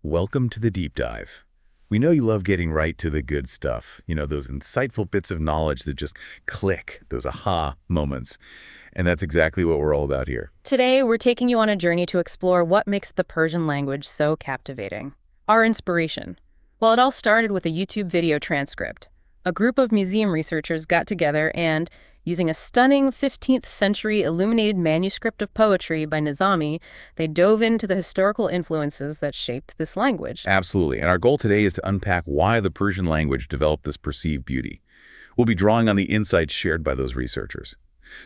Welcome to the deep dive. We know you love getting right to the good stuff, those insightful bits of knowledge that just click, those aha moments. And that's exactly what we're all about here. Today, we're taking you on a journey to explore what makes the Persian language so captivating. Our inspiration. Well, it all started with a YouTube video transcript. A group of museum researchers got together and, using a stunning 15th century illuminated manuscript of poetry by Nizami, they dove into the historical influences that shaped this language. Absolutely. And our goal today is to unpack why the Persian language developed this perceived beauty. We'll be drawing on the insights shared by those researchers.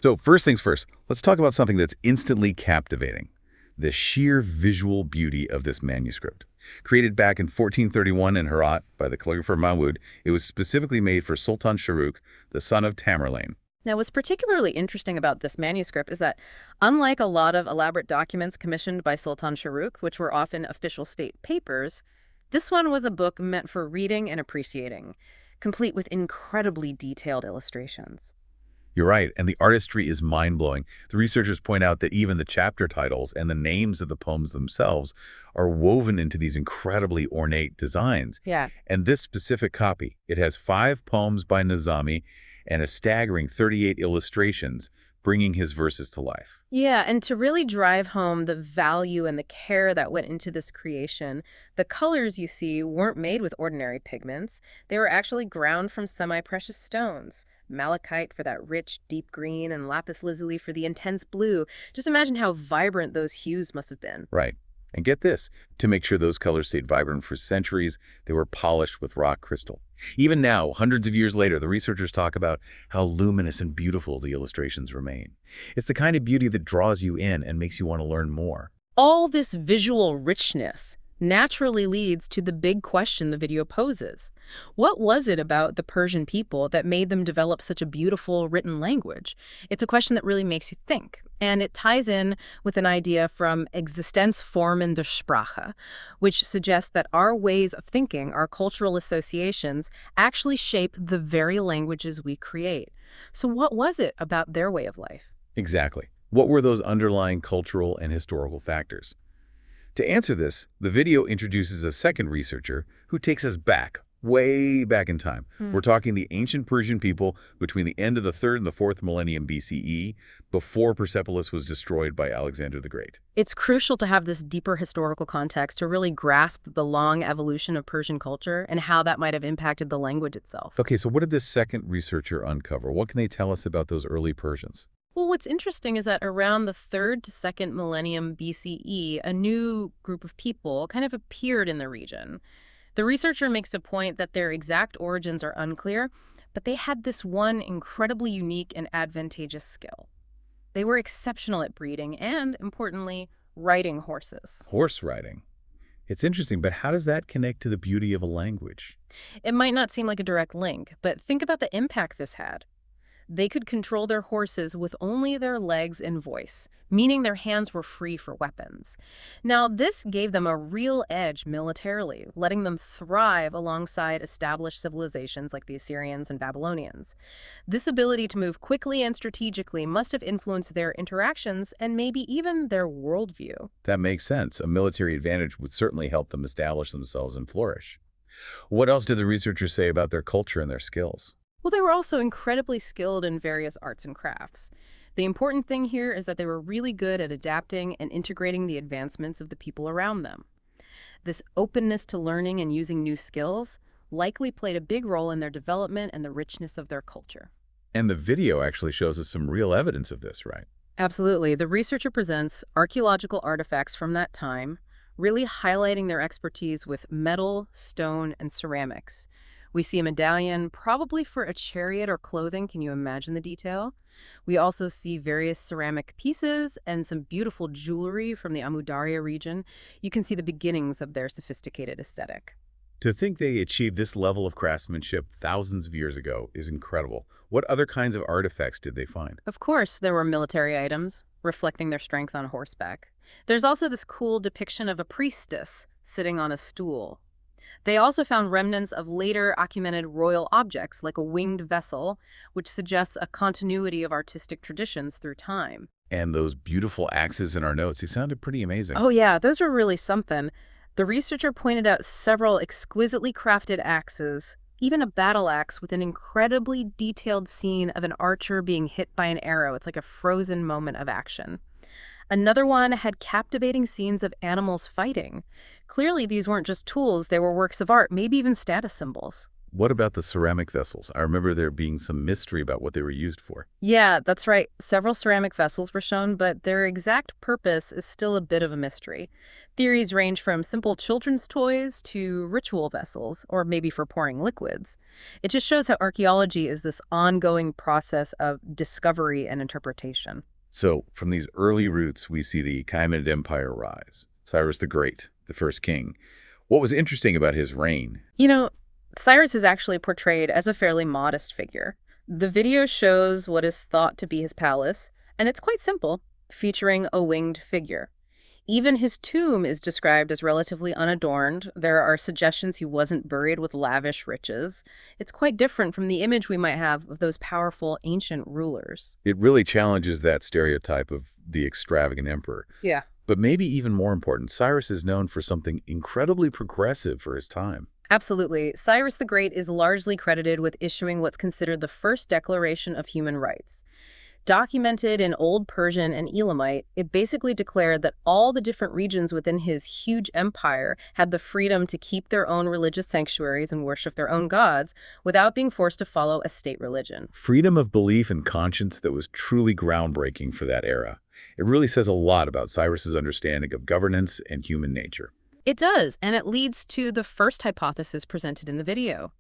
So first things first, let's talk about something that's instantly captivating: the sheer visual beauty of this manuscript. Created back in 1431 in Herat by the calligrapher Mahmud, it was specifically made for Sultan Shahrukh, the son of Tamerlane. Now, what's particularly interesting about this manuscript is that, unlike a lot of elaborate documents commissioned by Sultan Shahrukh, which were often official state papers, this one was a book meant for reading and appreciating, complete with incredibly detailed illustrations. You're right, and the artistry is mind-blowing. The researchers point out that even the chapter titles and the names of the poems themselves are woven into these incredibly ornate designs. Yeah. And this specific copy, it has 5 poems by Nizami and a staggering 38 illustrations, bringing his verses to life. Yeah, and to really drive home the value and the care that went into this creation, the colors you see weren't made with ordinary pigments. They were actually ground from semi-precious stones. Malachite for that rich, deep green, and lapis lazuli for the intense blue. Just imagine how vibrant those hues must have been. Right. And get this, to make sure those colors stayed vibrant for centuries, they were polished with rock crystal. Even now, hundreds of years later, the researchers talk about how luminous and beautiful the illustrations remain. It's the kind of beauty that draws you in and makes you want to learn more. All this visual richness naturally leads to the big question the video poses. What was it about the Persian people that made them develop such a beautiful written language? It's a question that really makes you think, and it ties in with an idea from Existenzformen der Sprache, which suggests that our ways of thinking, our cultural associations, actually shape the very languages we create. So what was it about their way of life? Exactly. What were those underlying cultural and historical factors? To answer this, the video introduces a second researcher who takes us back, way back in time. We're talking the ancient Persian people between the end of the 3rd and the 4th millennium BCE, before Persepolis was destroyed by Alexander the Great. It's crucial to have this deeper historical context to really grasp the long evolution of Persian culture and how that might have impacted the language itself. Okay, so what did this second researcher uncover? What can they tell us about those early Persians? Well, what's interesting is that around the 3rd to 2nd millennium BCE, a new group of people kind of appeared in the region. The researcher makes a point that their exact origins are unclear, but they had this one incredibly unique and advantageous skill. They were exceptional at breeding and, importantly, riding horses. Horse riding. It's interesting, but how does that connect to the beauty of a language? It might not seem like a direct link, but think about the impact this had. They could control their horses with only their legs and voice, meaning their hands were free for weapons. Now, this gave them a real edge militarily, letting them thrive alongside established civilizations like the Assyrians and Babylonians. This ability to move quickly and strategically must have influenced their interactions and maybe even their worldview. That makes sense. A military advantage would certainly help them establish themselves and flourish. What else did the researchers say about their culture and their skills? Well, they were also incredibly skilled in various arts and crafts. The important thing here is that they were really good at adapting and integrating the advancements of the people around them. This openness to learning and using new skills likely played a big role in their development and the richness of their culture. And the video actually shows us some real evidence of this, right? Absolutely. The researcher presents archaeological artifacts from that time, really highlighting their expertise with metal, stone, and ceramics. We see a medallion, probably for a chariot or clothing. Can you imagine the detail? We also see various ceramic pieces and some beautiful jewelry from the Amudarya region. You can see the beginnings of their sophisticated aesthetic. To think they achieved this level of craftsmanship thousands of years ago is incredible. What other kinds of artifacts did they find? Of course, there were military items, reflecting their strength on horseback. There's also this cool depiction of a priestess sitting on a stool. They also found remnants of later Achaemenid royal objects, like a winged vessel, which suggests a continuity of artistic traditions through time. And those beautiful axes in our notes, they sounded pretty amazing. Oh yeah, those were really something. The researcher pointed out several exquisitely crafted axes, even a battle axe with an incredibly detailed scene of an archer being hit by an arrow. It's like a frozen moment of action. Another one had captivating scenes of animals fighting. Clearly, these weren't just tools, they were works of art, maybe even status symbols. What about the ceramic vessels? I remember there being some mystery about what they were used for. Yeah, that's right. Several ceramic vessels were shown, but their exact purpose is still a bit of a mystery. Theories range from simple children's toys to ritual vessels, or maybe for pouring liquids. It just shows how archaeology is this ongoing process of discovery and interpretation. So, from these early roots, we see the Achaemenid Empire rise. Cyrus the Great, the first king. What was interesting about his reign? You know, Cyrus is actually portrayed as a fairly modest figure. The video shows what is thought to be his palace, and it's quite simple, featuring a winged figure. Even his tomb is described as relatively unadorned. There are suggestions he wasn't buried with lavish riches. It's quite different from the image we might have of those powerful ancient rulers. It really challenges that stereotype of the extravagant emperor. Yeah. But maybe even more important, Cyrus is known for something incredibly progressive for his time. Absolutely. Cyrus the Great is largely credited with issuing what's considered the first declaration of human rights. Documented in Old Persian and Elamite, it basically declared that all the different regions within his huge empire had the freedom to keep their own religious sanctuaries and worship their own gods without being forced to follow a state religion. Freedom of belief and conscience that was truly groundbreaking for that era. It really says a lot about Cyrus's understanding of governance and human nature. It does, and it leads to the first hypothesis presented in the video.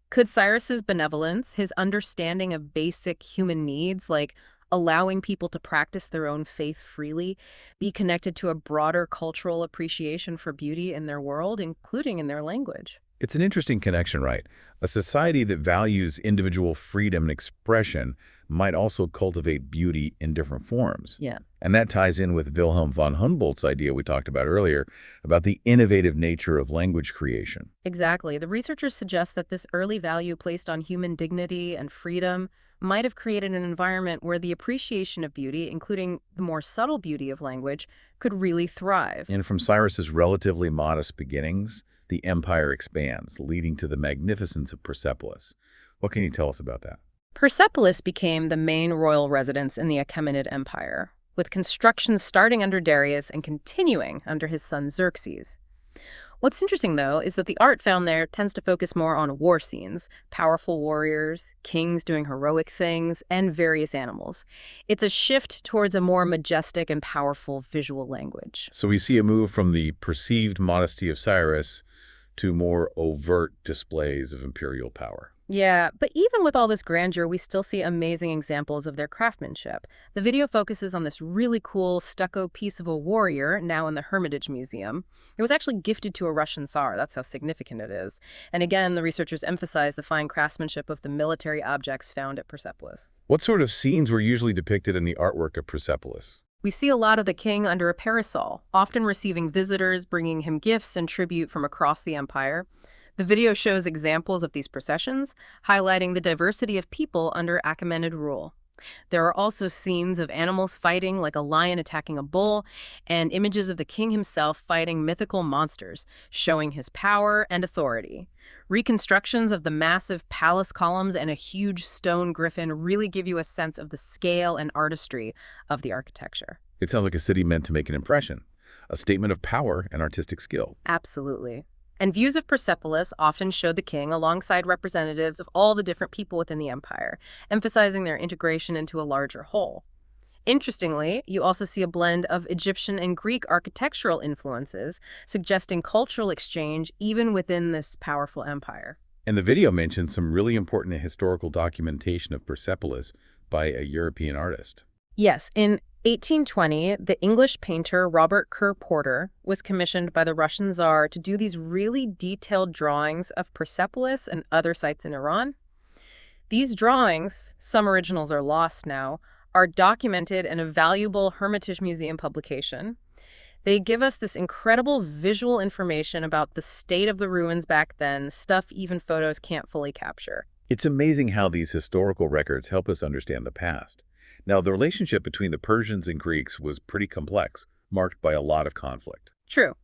Could Cyrus's benevolence, his understanding of basic human needs, like allowing people to practice their own faith freely, be connected to a broader cultural appreciation for beauty in their world, including in their language? It's an interesting connection, right? A society that values individual freedom and expression might also cultivate beauty in different forms. Yeah. And that ties in with Wilhelm von Humboldt's idea we talked about earlier about the innovative nature of language creation. Exactly. The researchers suggest that this early value placed on human dignity and freedom might have created an environment where the appreciation of beauty, including the more subtle beauty of language, could really thrive. And from Cyrus's relatively modest beginnings, the empire expands, leading to the magnificence of Persepolis. What can you tell us about that? Persepolis became the main royal residence in the Achaemenid Empire, with construction starting under Darius and continuing under his son Xerxes. What's interesting, though, is that the art found there tends to focus more on war scenes, powerful warriors, kings doing heroic things, and various animals. It's a shift towards a more majestic and powerful visual language. So we see a move from the perceived modesty of Cyrus to more overt displays of imperial power. Yeah, but even with all this grandeur, we still see amazing examples of their craftsmanship. The video focuses on this really cool stucco piece of a warrior, now in the Hermitage Museum. It was actually gifted to a Russian Tsar. That's how significant it is. And again, the researchers emphasize the fine craftsmanship of the military objects found at Persepolis. What sort of scenes were usually depicted in the artwork of Persepolis? We see a lot of the king under a parasol, often receiving visitors, bringing him gifts and tribute from across the empire. The video shows examples of these processions, highlighting the diversity of people under Achaemenid rule. There are also scenes of animals fighting, like a lion attacking a bull, and images of the king himself fighting mythical monsters, showing his power and authority. Reconstructions of the massive palace columns and a huge stone griffin really give you a sense of the scale and artistry of the architecture. It sounds like a city meant to make an impression, a statement of power and artistic skill. Absolutely. And views of Persepolis often show the king alongside representatives of all the different people within the empire, emphasizing their integration into a larger whole. Interestingly, you also see a blend of Egyptian and Greek architectural influences, suggesting cultural exchange even within this powerful empire. And the video mentioned some really important historical documentation of Persepolis by a European artist. Yes, in 1820, the English painter Robert Kerr Porter was commissioned by the Russian Tsar to do these really detailed drawings of Persepolis and other sites in Iran. These drawings, some originals are lost now, are documented in a valuable Hermitage Museum publication. They give us this incredible visual information about the state of the ruins back then, stuff even photos can't fully capture. It's amazing how these historical records help us understand the past. Now, the relationship between the Persians and Greeks was pretty complex, marked by a lot of conflict. True.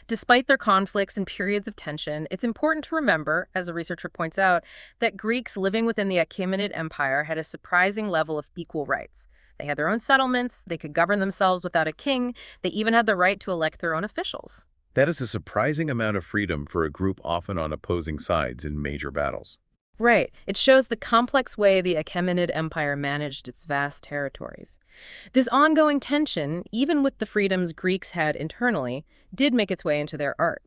Despite their conflicts and periods of tension, it's important to remember, as the researcher points out, that Greeks living within the Achaemenid Empire had a surprising level of equal rights. They had their own settlements, they could govern themselves without a king, they even had the right to elect their own officials. That is a surprising amount of freedom for a group often on opposing sides in major battles. Right. It shows the complex way the Achaemenid Empire managed its vast territories. This ongoing tension, even with the freedoms Greeks had internally, did make its way into their art.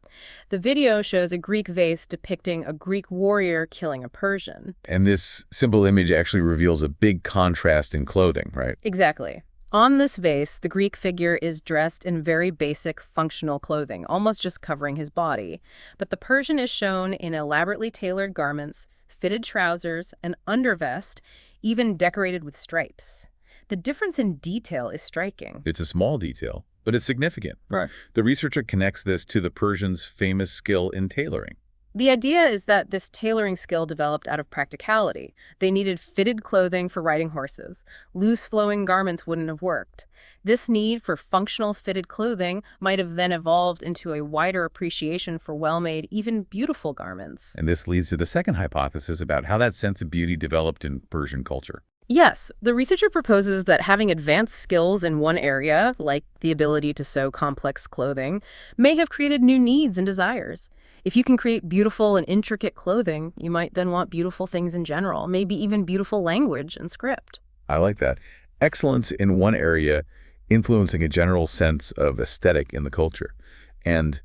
The video shows a Greek vase depicting a Greek warrior killing a Persian. And this simple image actually reveals a big contrast in clothing, right? Exactly. On this vase, the Greek figure is dressed in very basic functional clothing, almost just covering his body. But the Persian is shown in elaborately tailored garments, fitted trousers, an undervest, even decorated with stripes. The difference in detail is striking. It's a small detail, but it's significant. Right. The researcher connects this to the Persians' famous skill in tailoring. The idea is that this tailoring skill developed out of practicality. They needed fitted clothing for riding horses. Loose flowing garments wouldn't have worked. This need for functional fitted clothing might have then evolved into a wider appreciation for well-made, even beautiful garments. And this leads to the second hypothesis about how that sense of beauty developed in Persian culture. Yes, the researcher proposes that having advanced skills in one area, like the ability to sew complex clothing, may have created new needs and desires. If you can create beautiful and intricate clothing, you might then want beautiful things in general, maybe even beautiful language and script. I like that. Excellence in one area influencing a general sense of aesthetic in the culture. And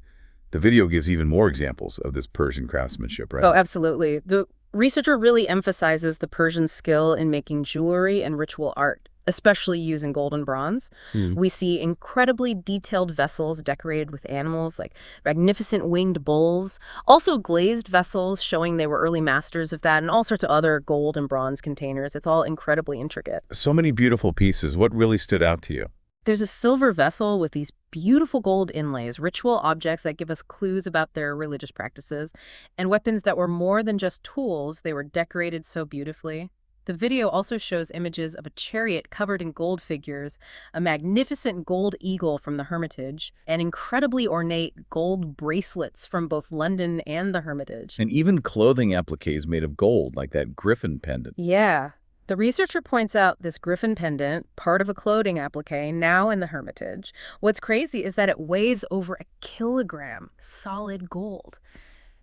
the video gives even more examples of this Persian craftsmanship, right? Oh, absolutely. The researcher really emphasizes the Persian skill in making jewelry and ritual art, especially using gold and bronze. We see incredibly detailed vessels decorated with animals like magnificent winged bulls, also glazed vessels showing they were early masters of that, and all sorts of other gold and bronze containers. It's all incredibly intricate. So many beautiful pieces. What really stood out to you? There's a silver vessel with these beautiful gold inlays, ritual objects that give us clues about their religious practices, and weapons that were more than just tools. They were decorated so beautifully. The video also shows images of a chariot covered in gold figures, a magnificent gold eagle from the Hermitage, and incredibly ornate gold bracelets from both London and the Hermitage. And even clothing appliques made of gold, like that griffin pendant. Yeah. The researcher points out this griffin pendant, part of a clothing applique, now in the Hermitage. What's crazy is that it weighs over a kilogram, solid gold.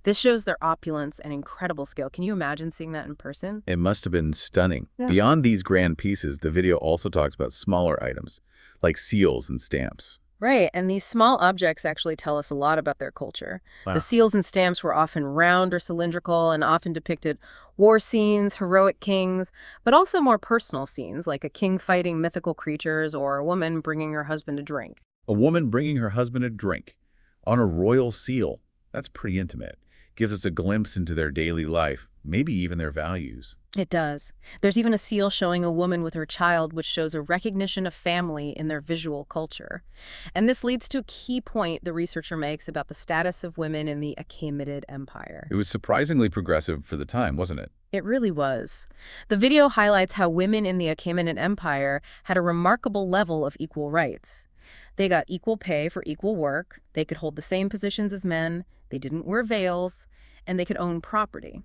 This shows their opulence and incredible skill. Can you imagine seeing that in person? It must have been stunning. Yeah. Beyond these grand pieces, the video also talks about smaller items, like seals and stamps. Right, and these small objects actually tell us a lot about their culture. Wow. The seals and stamps were often round or cylindrical and often depicted war scenes, heroic kings, but also more personal scenes, like a king fighting mythical creatures or a woman bringing her husband a drink. A woman bringing her husband a drink on a royal seal. That's pretty intimate. Gives us a glimpse into their daily life, maybe even their values. It does. There's even a seal showing a woman with her child, which shows a recognition of family in their visual culture. And this leads to a key point the researcher makes about the status of women in the Achaemenid Empire. It was surprisingly progressive for the time, wasn't it? It really was. The video highlights how women in the Achaemenid Empire had a remarkable level of equal rights. They got equal pay for equal work, they could hold the same positions as men, they didn't wear veils, and they could own property.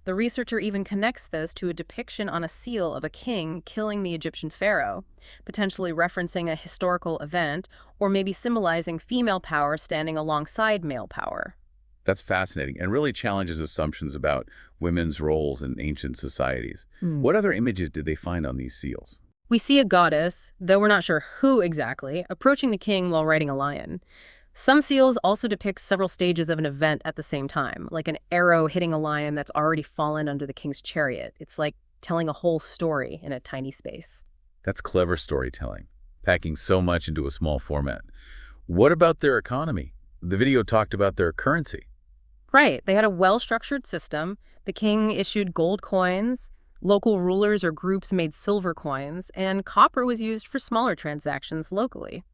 The researcher even connects this to a depiction on a seal of a king killing the Egyptian pharaoh, potentially referencing a historical event or maybe symbolizing female power standing alongside male power. That's fascinating and really challenges assumptions about women's roles in ancient societies. What other images did they find on these seals? We see a goddess, though we're not sure who exactly, approaching the king while riding a lion. Some seals also depict several stages of an event at the same time, like an arrow hitting a lion that's already fallen under the king's chariot. It's like telling a whole story in a tiny space. That's clever storytelling, packing so much into a small format. What about their economy? The video talked about their currency. Right, they had a well-structured system. The king issued gold coins, local rulers or groups made silver coins, and copper was used for smaller transactions locally.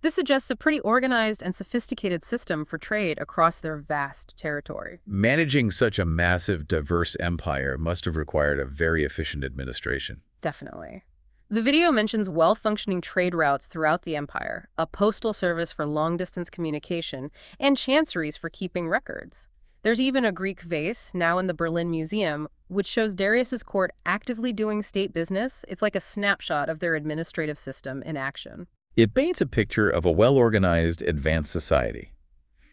This suggests a pretty organized and sophisticated system for trade across their vast territory. Managing such a massive, diverse empire must have required a very efficient administration. Definitely. The video mentions well-functioning trade routes throughout the empire, a postal service for long-distance communication, and chanceries for keeping records. There's even a Greek vase, now in the Berlin Museum, which shows Darius's court actively doing state business. It's like a snapshot of their administrative system in action. It paints a picture of a well-organized, advanced society.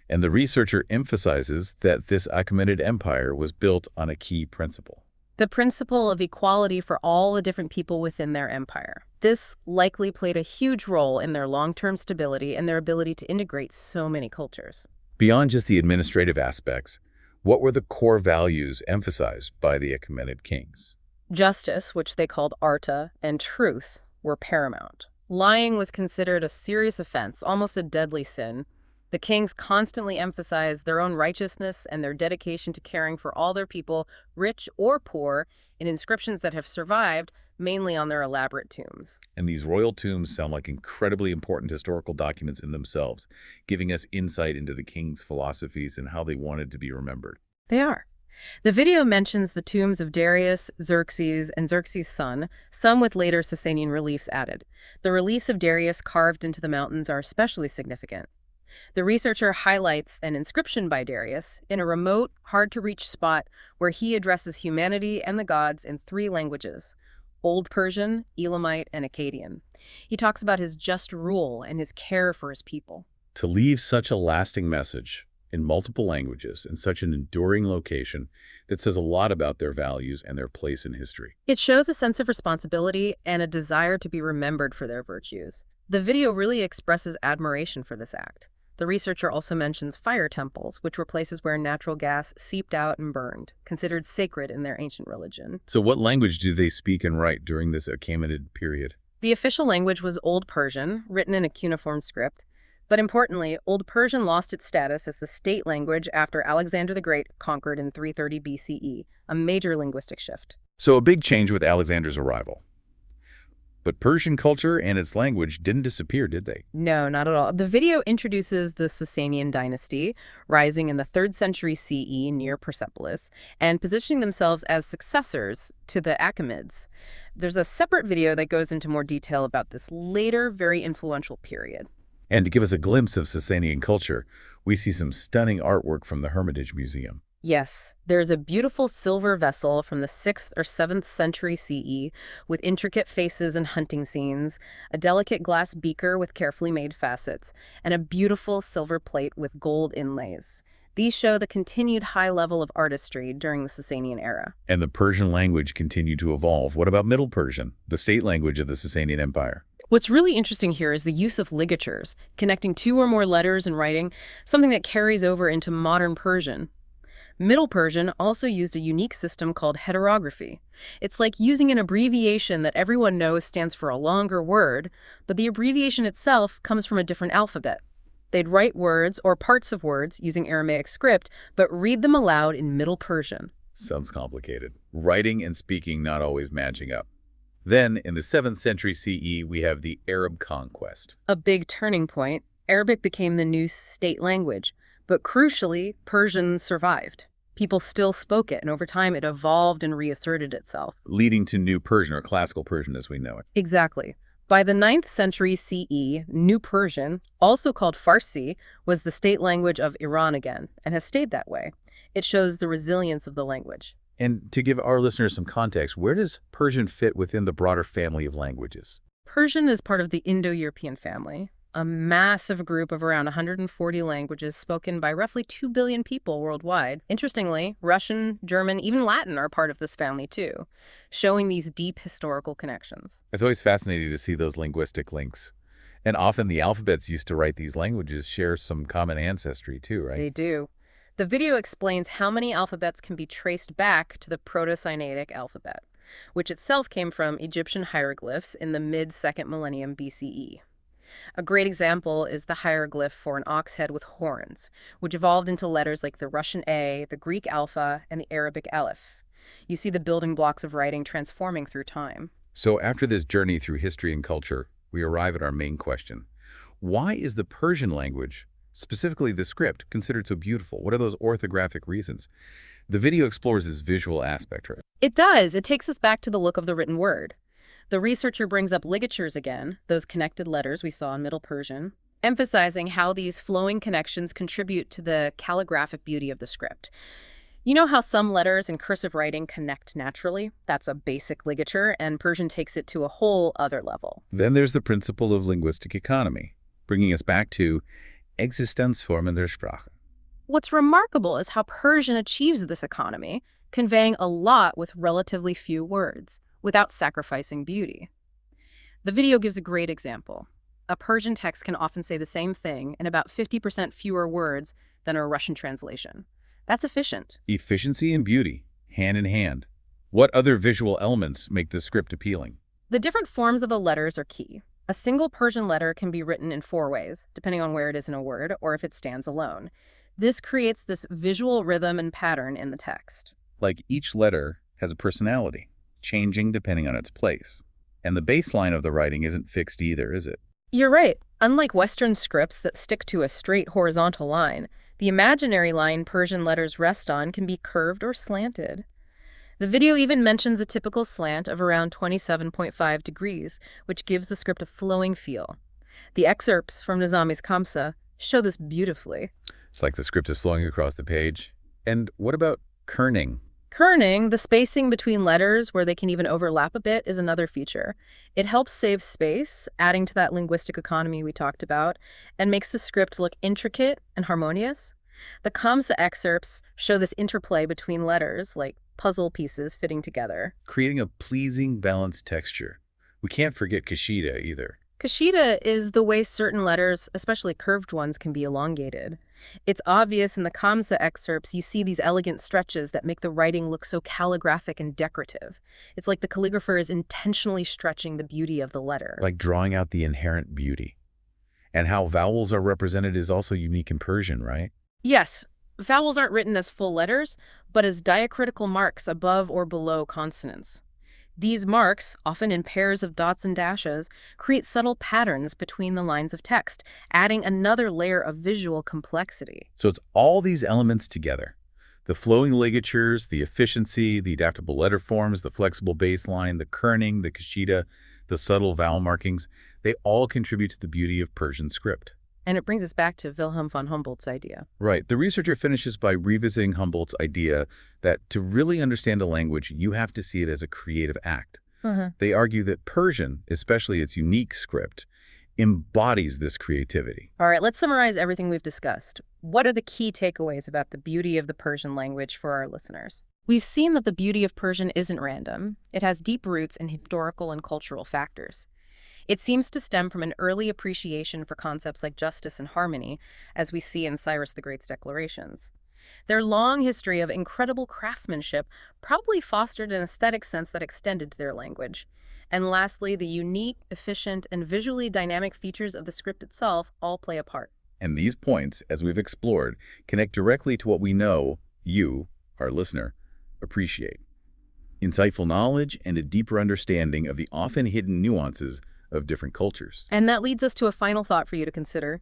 And the researcher emphasizes that this Achaemenid empire was built on a key principle. The principle of equality for all the different people within their empire. This likely played a huge role in their long-term stability and their ability to integrate so many cultures. Beyond just the administrative aspects, what were the core values emphasized by the Achaemenid kings? Justice, which they called arta, and truth were paramount. Lying was considered a serious offense, almost a deadly sin. The kings constantly emphasized their own righteousness and their dedication to caring for all their people, rich or poor, in inscriptions that have survived, mainly on their elaborate tombs. And these royal tombs sound like incredibly important historical documents in themselves, giving us insight into the kings' philosophies and how they wanted to be remembered. They are. The video mentions the tombs of Darius, Xerxes, and Xerxes' son, some with later Sasanian reliefs added. The reliefs of Darius carved into the mountains are especially significant. The researcher highlights an inscription by Darius in a remote, hard-to-reach spot where he addresses humanity and the gods in 3 languages: Old Persian, Elamite, and Akkadian. He talks about his just rule and his care for his people. To leave such a lasting message in multiple languages in such an enduring location, that says a lot about their values and their place in history. It shows a sense of responsibility and a desire to be remembered for their virtues. The video really expresses admiration for this act. The researcher also mentions fire temples, which were places where natural gas seeped out and burned, considered sacred in their ancient religion. So what language do they speak and write during this Achaemenid period? The official language was Old Persian, written in a cuneiform script. But importantly, Old Persian lost its status as the state language after Alexander the Great conquered in 330 BCE, a major linguistic shift. So a big change with Alexander's arrival. But Persian culture and its language didn't disappear, did they? No, not at all. The video introduces the Sasanian dynasty, rising in the 3rd century CE near Persepolis, and positioning themselves as successors to the Achaemenids. There's a separate video that goes into more detail about this later, very influential period. And to give us a glimpse of Sasanian culture, we see some stunning artwork from the Hermitage Museum. Yes, there's a beautiful silver vessel from the 6th or 7th century CE with intricate faces and hunting scenes, a delicate glass beaker with carefully made facets, and a beautiful silver plate with gold inlays. These show the continued high level of artistry during the Sasanian era. And the Persian language continued to evolve. What about Middle Persian, the state language of the Sasanian Empire? What's really interesting here is the use of ligatures, connecting 2 or more letters in writing, something that carries over into modern Persian. Middle Persian also used a unique system called heterography. It's like using an abbreviation that everyone knows stands for a longer word, but the abbreviation itself comes from a different alphabet. They'd write words or parts of words using Aramaic script, but read them aloud in Middle Persian. Sounds complicated. Writing and speaking not always matching up. Then, in the 7th century CE, we have the Arab conquest. A big turning point. Arabic became the new state language, but crucially, Persian survived. People still spoke it, and over time it evolved and reasserted itself. Leading to New Persian, or Classical Persian as we know it. Exactly. By the 9th century CE, New Persian, also called Farsi, was the state language of Iran again, and has stayed that way. It shows the resilience of the language. And to give our listeners some context, where does Persian fit within the broader family of languages? Persian is part of the Indo-European family, a massive group of around 140 languages spoken by roughly 2 billion people worldwide. Interestingly, Russian, German, even Latin are part of this family too, showing these deep historical connections. It's always fascinating to see those linguistic links. And often the alphabets used to write these languages share some common ancestry too, right? They do. The video explains how many alphabets can be traced back to the Proto-Sinaitic alphabet, which itself came from Egyptian hieroglyphs in the mid-2nd millennium BCE. A great example is the hieroglyph for an ox head with horns, which evolved into letters like the Russian A, the Greek alpha, and the Arabic aleph. You see the building blocks of writing transforming through time. So after this journey through history and culture, we arrive at our main question. Why is the Persian language, specifically the script, considered so beautiful? What are those orthographic reasons? The video explores this visual aspect, right? It does. It takes us back to the look of the written word. The researcher brings up ligatures again, those connected letters we saw in Middle Persian, emphasizing how these flowing connections contribute to the calligraphic beauty of the script. You know how some letters in cursive writing connect naturally? That's a basic ligature, and Persian takes it to a whole other level. Then there's the principle of linguistic economy, bringing us back to Existenzformen der Sprache. What's remarkable is how Persian achieves this economy, conveying a lot with relatively few words, without sacrificing beauty. The video gives a great example. A Persian text can often say the same thing in about 50% fewer words than a Russian translation. That's efficient. Efficiency and beauty, hand in hand. What other visual elements make the script appealing? The different forms of the letters are key. A single Persian letter can be written in 4 ways, depending on where it is in a word or if it stands alone. This creates this visual rhythm and pattern in the text. Like each letter has a personality, changing depending on its place. And the baseline of the writing isn't fixed either, is it? You're right. Unlike Western scripts that stick to a straight horizontal line, the imaginary line Persian letters rest on can be curved or slanted. The video even mentions a typical slant of around 27.5 degrees, which gives the script a flowing feel. The excerpts from Nizami's Kamsa show this beautifully. It's like the script is flowing across the page. And what about kerning? Kerning, the spacing between letters where they can even overlap a bit, is another feature. It helps save space, adding to that linguistic economy we talked about, and makes the script look intricate and harmonious. The Kamsa excerpts show this interplay between letters, like puzzle pieces fitting together. Creating a pleasing, balanced texture. We can't forget Kashida either. Kashida is the way certain letters, especially curved ones, can be elongated. It's obvious in the Kamsa excerpts you see these elegant stretches that make the writing look so calligraphic and decorative. It's like the calligrapher is intentionally stretching the beauty of the letter. Like drawing out the inherent beauty. And how vowels are represented is also unique in Persian, right? Yes, vowels aren't written as full letters, but as diacritical marks above or below consonants. These marks, often in pairs of dots and dashes, create subtle patterns between the lines of text, adding another layer of visual complexity. So it's all these elements together. The flowing ligatures, the efficiency, the adaptable letter forms, the flexible baseline, the kerning, the kashida, the subtle vowel markings, they all contribute to the beauty of Persian script. And it brings us back to Wilhelm von Humboldt's idea. Right. The researcher finishes by revisiting Humboldt's idea that to really understand a language, you have to see it as a creative act. They argue that Persian, especially its unique script, embodies this creativity. All right, let's summarize everything we've discussed. What are the key takeaways about the beauty of the Persian language for our listeners? We've seen that the beauty of Persian isn't random. It has deep roots in historical and cultural factors. It seems to stem from an early appreciation for concepts like justice and harmony, as we see in Cyrus the Great's declarations. Their long history of incredible craftsmanship probably fostered an aesthetic sense that extended to their language. And lastly, the unique, efficient, and visually dynamic features of the script itself all play a part. And these points, as we've explored, connect directly to what we know you, our listener, appreciate. Insightful knowledge and a deeper understanding of the often hidden nuances of different cultures. And that leads us to a final thought for you to consider.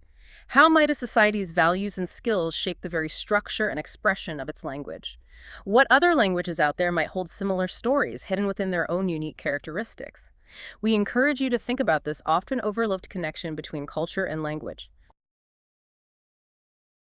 How might a society's values and skills shape the very structure and expression of its language? What other languages out there might hold similar stories hidden within their own unique characteristics? We encourage you to think about this often overlooked connection between culture and language.